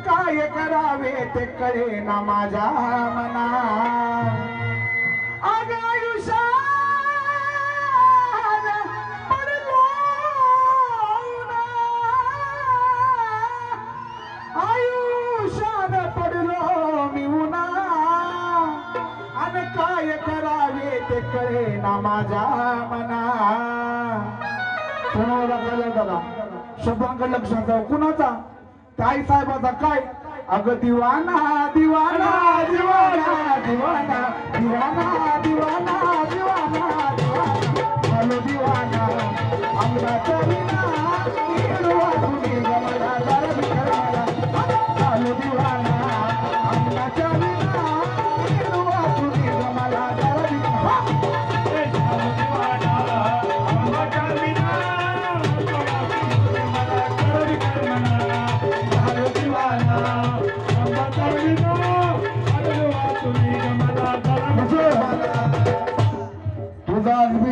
काय करावे ते कळे ना माझ्या मना अग आयुष्यात पडलो ना आयुष्यात पडलो मी उन्हा आणि काय करावे ते कळे ना माझ्या मना कोणाला कळलं दादा शब्दांकडे लक्षात जाऊ कुणाचा ताई साहेबाचा काय अग दिवाना दिवाना दिवाना दिवाना दिवाना दिवाना दिवाना दिवाना दिवाना अमराच्या विना हिरवा तुझी गमला दरबी करायला चालू दिवाना अमराच्या विना हिरवा तुझी गमला दरबी चालू दिवाना अमराच्या विना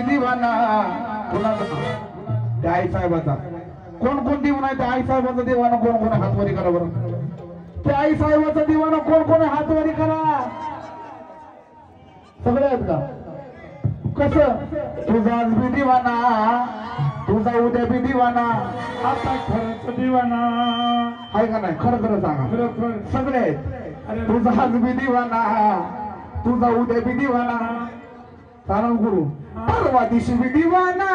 दिवाना त्या आई साहेबाचा कोण कोण दिवाना आहे त्या आई साहेबाचा दिवाना कोण कोण हातवारी करा बरं त्या आई साहेबाचा दिवाना कोण कोण हातवारी करा सगळे आहेत का कसं तुझा आज बी दिवाना तुझा उद्या बी दिवाना आता खरंच दिवाना आहे का नाही खरं खरं सांगा खरं सगळे आहेत तुझा आज बी दिवाना तुझा उद्या बी दिवाना सारंग गुरु परवा दिवशी बी दिवाना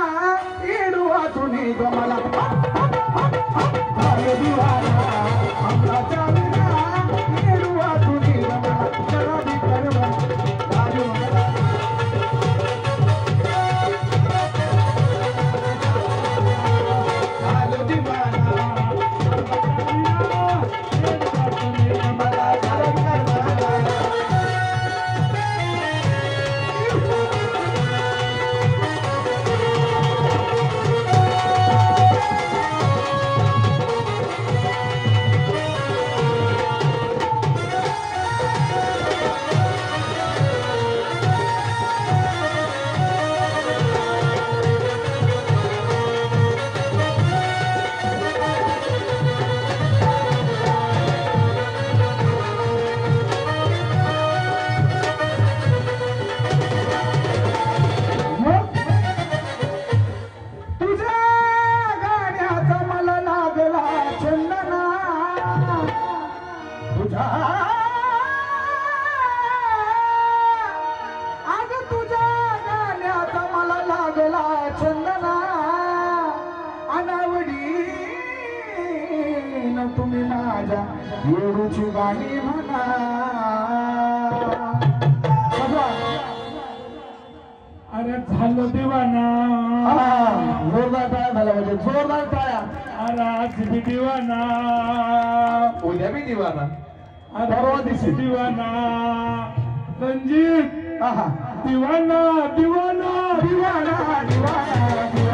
येडू वाचून मला दिवाना अमराच्या विना येडू वाचून मला करावी करवा आज तुझ्या गाण्याचा मला लागला चंदना अनावडी न तुम्ही माझ्या येडूची गाणी म्हणा अरे झालं दिवाना जोरदार टाळ्या झाला म्हणजे जोरदार टाळ्या अरे आज बी दिवाना उद्या बी दिवाना परवा दिवशी दिवाना रणजित दिवाना दिवाना दिवाना दिवाना